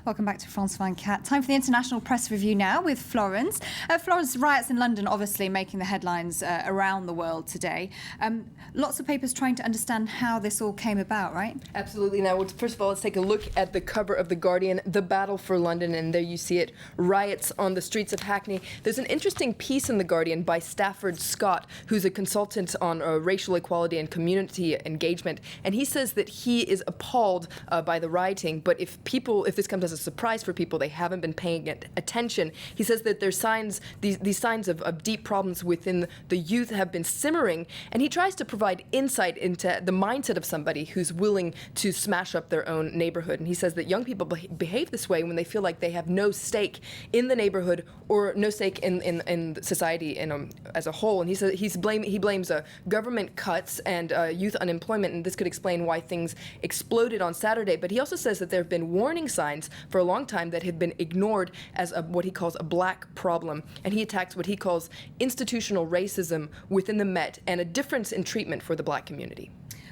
Welcome back to France 24. Time for the International Press Review now with Florence. Florence, riots in London obviously making the headlines around the world today. Lots of papers trying to understand how this all came about, right? Absolutely. Now, first of all, let's take a look at the cover of The Guardian, The Battle for London, and there you see it, riots on the streets of Hackney. There's an interesting piece in The Guardian by Stafford Scott, who's a consultant on racial equality and community engagement, and he says that he is appalled by the rioting, but if this comes as a surprise for people, they haven't been paying attention. He says that there's signs, these signs of deep problems within the youth have been simmering, and he tries to provide insight into the mindset of somebody who's willing to smash up their own neighborhood. And he says that young people behave this way when they feel like they have no stake in the neighborhood or no stake in society as a whole. And he says he blames government cuts and youth unemployment, and this could explain why things exploded on Saturday. But he also says that there have been warning signs for a long time that have been ignored as what he calls a black problem. And he attacks what he calls institutional racism within the Met and a difference in treatment for the black community.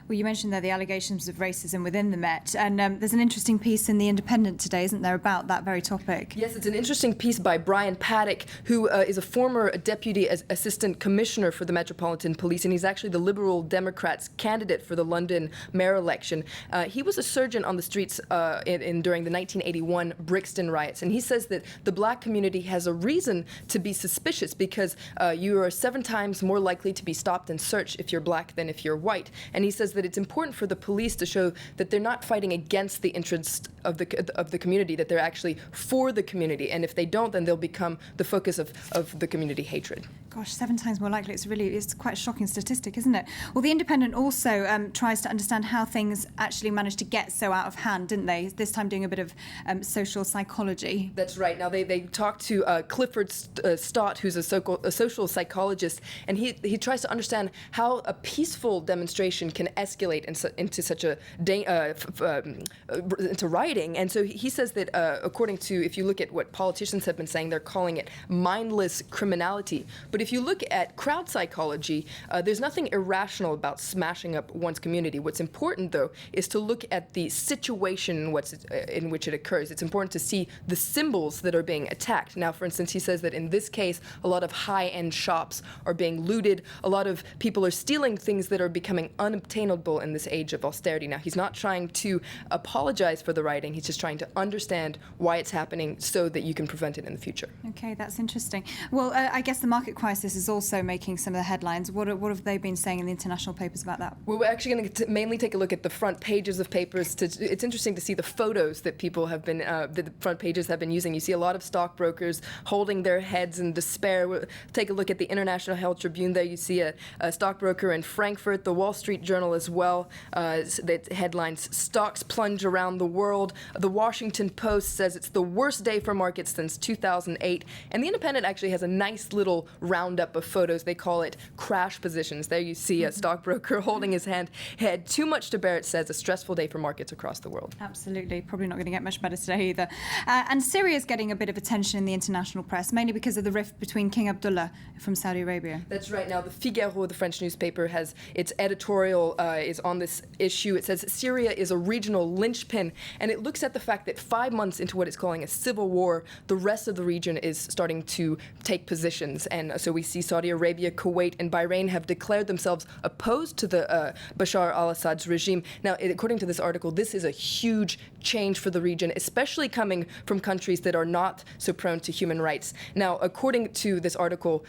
Well, you mentioned there the allegations of racism within the Met, and there's an interesting piece in The Independent today, isn't there, about that very topic? Yes, it's an interesting piece by Brian Paddock, who is a former deputy assistant commissioner for the Metropolitan Police, and he's actually the Liberal Democrats' candidate for the London mayor election. He was a surgeon on the streets during the 1981 Brixton riots, and he says that the black community has a reason to be suspicious because you are 7 times more likely to be stopped and searched if you're black than if you're white. And he says that it's important for the police to show that they're not fighting against the interests of the community, that they're actually for the community. And if they don't, then they'll become the focus of the community hatred. Gosh, 7 times more likely. It's quite a shocking statistic, isn't it? Well, The Independent also tries to understand how things actually managed to get so out of hand, didn't they? This time doing a bit of social psychology. That's right. Now, they talked to Clifford Stott, who's a social psychologist, and he tries to understand how a peaceful demonstration can escalate into such into rioting. And so he says that according to, if you look at what politicians have been saying, they're calling it mindless criminality. But if you look at crowd psychology, there's nothing irrational about smashing up one's community. What's important, though, is to look at the situation in which it occurs. It's important to see the symbols that are being attacked. Now, for instance, he says that in this case, a lot of high-end shops are being looted. A lot of people are stealing things that are becoming unobtainable in this age of austerity. Now, he's not trying to apologize for the rioting. He's just trying to understand why it's happening so that you can prevent it in the future. Okay, that's interesting. Well, I guess the market crisis is also making some of the headlines. What have they been saying in the international papers about that? Well, we're actually going to mainly take a look at the front pages of papers. It's interesting to see the photos that people have been, the front pages have been using. You see a lot of stockbrokers holding their heads in despair. We'll take a look at the International Herald Tribune there. You see a stockbroker in Frankfurt, the Wall Street Journal as well. The headlines, stocks plunge around the world. The Washington Post says it's the worst day for markets since 2008. And the Independent actually has a nice little roundup of photos. They call it crash positions. There you see a stockbroker holding his head. Too much to bear, it says, a stressful day for markets across the world. Absolutely. Probably not going to get much better today either. And Syria is getting a bit of attention in the international press, mainly because of the rift between King Abdullah from Saudi Arabia. That's right. Now, the Figaro, the French newspaper, has its editorial is on this issue. It says Syria is a regional linchpin, and it looks at the fact that 5 months into what it's calling a civil war, the rest of the region is starting to take positions. And so we see Saudi Arabia, Kuwait, and Bahrain have declared themselves opposed to the Bashar al-Assad's regime. Now, according to this article, this is a huge change for the region, especially coming from countries that are not so prone to human rights. Now, according to this article,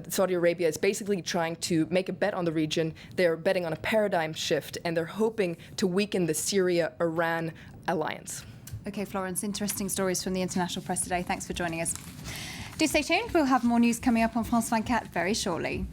Saudi Arabia is basically trying to make a bet on the region. They're betting on a paradigm shift, and they're hoping to weaken the Syria-Iran alliance. Okay, Florence, interesting stories from the international press today. Thanks for joining us. Do stay tuned. We'll have more news coming up on France 24 very shortly.